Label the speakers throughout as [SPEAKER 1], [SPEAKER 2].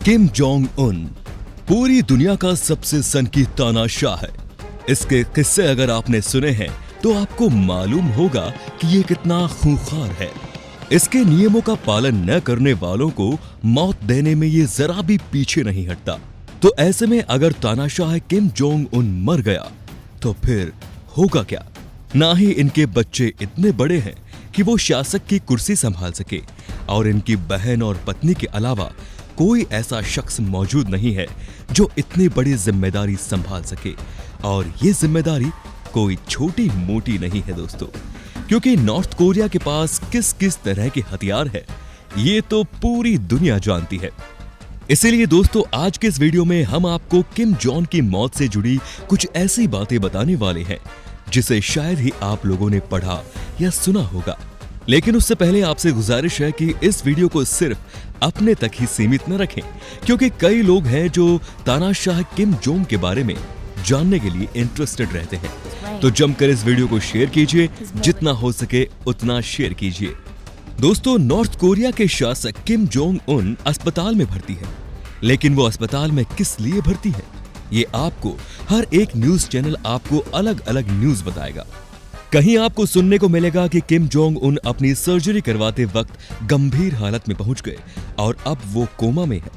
[SPEAKER 1] Kim Jong Un पूरी दुनिया का सबसे सनकी तानाशाह है। इसके किस्से अगर आपने सुने हैं तो आपको मालूम होगा कि ये कितना खूंखार है। इसके नियमों का पालन न करने वालों को मौत देने में ये जरा भी पीछे नहीं हटता। तो ऐसे में अगर तानाशाह किम जोंग उन मर गया तो फिर होगा क्या? ना ही इनके बच्चे इतने बड़े हैं कि वो शासक की कुर्सी संभाल सके, और इनकी बहन और पत्नी के अलावा कोई ऐसा शख्स मौजूद नहीं है जो इतनी बड़ी जिम्मेदारी संभाल सके। और ये जिम्मेदारी कोई छोटी मोटी नहीं है दोस्तों, क्योंकि नॉर्थ कोरिया के पास किस किस तरह के हथियार है ये तो पूरी दुनिया जानती है। इसीलिए दोस्तों आज के इस वीडियो में हम आपको किम जोंग की मौत से जुड़ी कुछ ऐसी बातें बताने वाले हैं जिसे शायद ही आप लोगों ने पढ़ा या सुना होगा। लेकिन उससे पहले आपसे गुजारिश है कि इस वीडियो को सिर्फ अपने तक ही सीमित न रखें, क्योंकि कई लोग हैं जो तानाशाह किम जोंग के बारे में जानने के लिए इंटरेस्टेड रहते हैं। तो जमकर इस वीडियो को शेयर कीजिए, जितना हो सके उतना शेयर कीजिए। दोस्तों नॉर्थ कोरिया के शासक किम जोंग उन अस्पताल में भर्ती है, लेकिन वो अस्पताल में किस लिए भर्ती है ये आपको हर एक न्यूज चैनल आपको अलग अलग न्यूज बताएगा। कहीं आपको सुनने को मिलेगा कि किम जोंग उन अपनी सर्जरी करवाते वक्त गंभीर हालत में पहुंच गए और अब वो कोमा में है,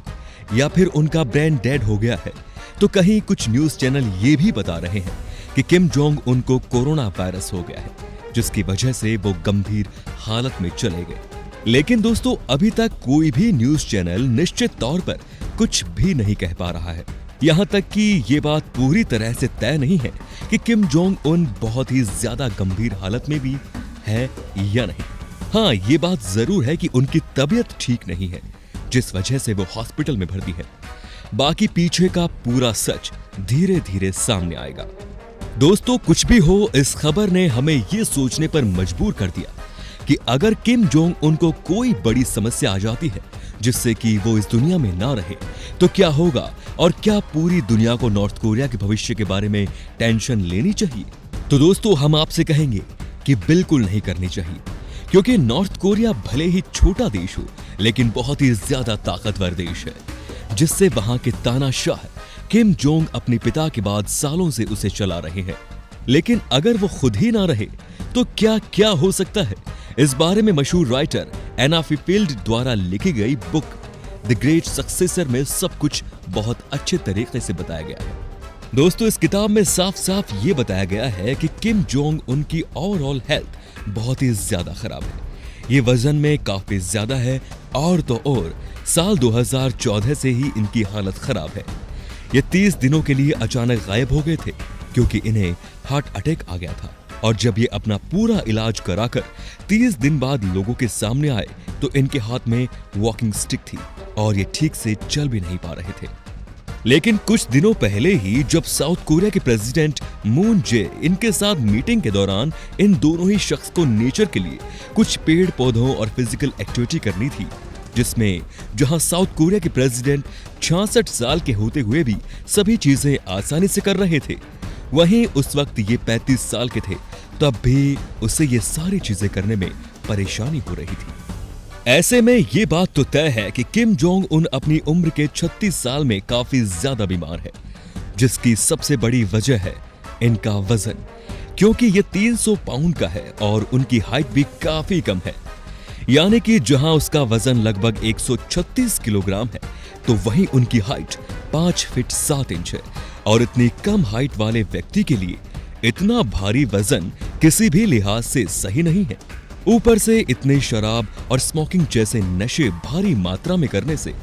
[SPEAKER 1] या फिर उनका ब्रेन डेड हो गया है। तो कहीं कुछ न्यूज चैनल ये भी बता रहे हैं कि किम जोंग उनको कोरोना वायरस हो गया है, जिसकी वजह से वो गंभीर हालत में चले गए। लेकिन दोस्तों अभी तक कोई भी न्यूज चैनल निश्चित तौर पर कुछ भी नहीं कह पा रहा है। यहाँ तक कि ये बात पूरी तरह से तय नहीं है कि किम जोंग उन बहुत ही ज्यादा गंभीर हालत में भी है या नहीं। हाँ, ये बात जरूर है कि उनकी तबीयत ठीक नहीं है, जिस वजह से वो हॉस्पिटल में भर्ती है। बाकी पीछे का पूरा सच धीरे धीरे सामने आएगा। दोस्तों कुछ भी हो, इस खबर ने हमें ये सोचने पर मजबूर कर दिया कि अगर किम जोंग उनको कोई बड़ी समस्या आ जाती है जिससे कि वो इस दुनिया में ना रहे तो क्या होगा, और क्या पूरी दुनिया को नॉर्थ कोरिया के भविष्य के बारे में टेंशन लेनी चाहिए? तो दोस्तों हम आपसे कहेंगे कि बिल्कुल नहीं करनी चाहिए, क्योंकि नॉर्थ कोरिया भले ही छोटा देश हो लेकिन बहुत ही ज्यादा ताकतवर देश है, जिससे वहां के तानाशाह किम जोंग अपने पिता के बाद सालों से उसे चला रहे हैं। लेकिन अगर वो खुद ही ना रहे तो क्या क्या हो सकता है, इस बारे में मशहूर राइटर एना फील्ड द्वारा लिखी गई बुक द ग्रेट सक्सेसर में सब कुछ बहुत अच्छे तरीके से बताया गया है। दोस्तों इस किताब में साफ साफ ये बताया गया है कि किम जोंग उनकी ओवरऑल हेल्थ बहुत ही ज्यादा खराब है। ये वजन में काफी ज्यादा है, और तो और साल 2014 से ही इनकी हालत खराब है। ये 30 दिनों के लिए अचानक गायब हो गए थे क्योंकि इन्हें हार्ट अटैक आ गया था, और जब ये अपना पूरा इलाज कराकर 30 दिन बाद लोगों के सामने आए तो इनके हाथ में वॉकिंग स्टिक थी और ये ठीक से चल भी नहीं पा रहे थे। लेकिन कुछ दिनों पहले ही जब साउथ कोरिया के प्रेसिडेंट मून जे इनके साथ मीटिंग के दौरान इन दोनों ही शख्स को नेचर के लिए कुछ पेड़ पौधों और फिजिकल एक्टिविटी करनी थी, जिसमें जहां साउथ कोरिया के प्रेसिडेंट 66 साल के होते हुए भी सभी चीजें आसानी से कर रहे थे, वहीं उस वक्त ये 35 साल के थे, तब भी उसे ये सारी चीजें करने में परेशानी हो रही थी। ऐसे में ये बात तो तय है कि किम जोंग उन अपनी उम्र के 36 साल में काफी ज्यादा बीमार है, जिसकी सबसे बड़ी वजह है इनका वजन, क्योंकि ये 300 पाउंड का है और उनकी हाइट भी काफी कम है। यानी कि जहां उसका वजन लगभग 136 किलोग्राम है तो वहीं उनकी हाइट 5 फीट 7 इंच है, और इतनी कम हाइट वाले व्यक्ति के लिए इतना भारी वजन किसी भी लिहाज से सही नहीं है। ऊपर से इतने शराब और स्मोकिंग जैसे नशे भारी मात्रा में करने से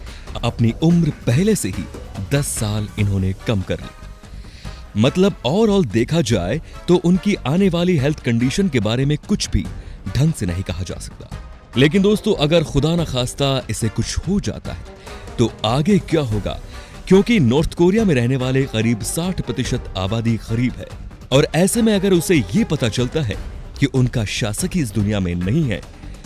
[SPEAKER 1] अपनी उम्र पहले से ही 10 साल इन्होंने कम कर ली। मतलब ओवरऑल देखा जाए तो उनकी आने वाली हेल्थ कंडीशन के बारे में कुछ भी ढंग से नहीं कहा जा सकता। लेकिन दोस्तों अगर खुदा न खास्ता इसे कुछ हो जाता है तो आगे क्या होगा, क्योंकि नॉर्थ कोरिया में रहने वाले करीब 60% आबादी गरीब है, और ऐसे में अगर उसे ये पता चलता है कि उनका शासक ही इस दुनिया में नहीं है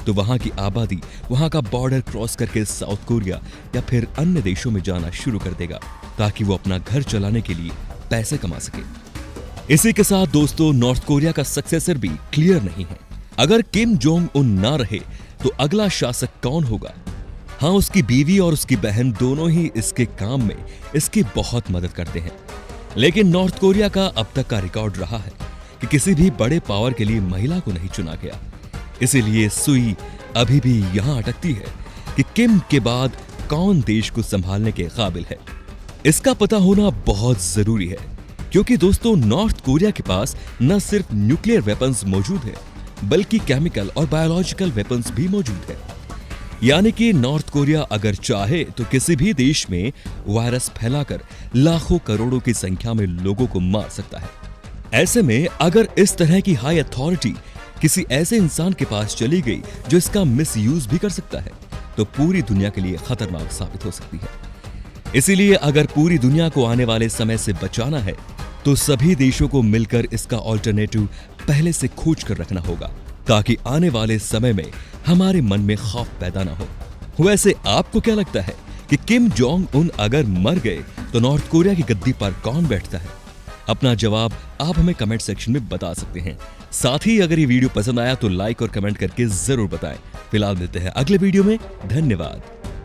[SPEAKER 1] तो वहां की आबादी वहां का बॉर्डर क्रॉस करके साउथ कोरिया या फिर अन्य देशों में जाना शुरू कर देगा, ताकि वो अपना घर चलाने के लिए पैसे कमा सके। इसी के साथ दोस्तों नॉर्थ कोरिया का सक्सेसर भी क्लियर नहीं है। अगर किम जोंग उन ना रहे तो अगला शासक कौन होगा? हाँ, उसकी बीवी और उसकी बहन दोनों ही इसके काम में इसकी बहुत मदद करते हैं। लेकिन नॉर्थ कोरिया का अब तक का रिकॉर्ड रहा है कि किसी भी बड़े पावर के लिए महिला को नहीं चुना गया। इसीलिए सुई अभी भी यहाँ अटकती है कि किम के बाद कौन देश को संभालने के काबिल है। इसका पता होना बहुत जरूरी है, क्योंकि दोस्तों नॉर्थ कोरिया के पास न सिर्फ न्यूक्लियर वेपन्स मौजूद है, बल्कि केमिकल और बायोलॉजिकल वेपन्स भी मौजूद है। यानी कि नॉर्थ कोरिया अगर चाहे तो किसी भी देश में वायरस फैलाकर लाखों करोड़ों की संख्या में लोगों को मार सकता है। ऐसे में अगर इस तरह की हाई अथॉरिटी किसी ऐसे इंसान के पास चली गई जो इसका मिसयूज भी कर सकता है, तो पूरी दुनिया के लिए खतरनाक साबित हो सकती है। इसीलिए अगर पूरी दुनिया को आने वाले समय से बचाना है, तो सभी देशों को मिलकर इसका ऑल्टरनेटिव पहले से खोज कर रखना होगा, ताकि आने वाले समय में हमारे मन में खौफ पैदा ना हो। वैसे आपको क्या लगता है कि किम जोंग उन अगर मर गए तो नॉर्थ कोरिया की गद्दी पर कौन बैठता है? अपना जवाब आप हमें कमेंट सेक्शन में बता सकते हैं। साथ ही अगर ये वीडियो पसंद आया तो लाइक और कमेंट करके जरूर बताएं। फिलहाल मिलते हैं अगले वीडियो में। धन्यवाद।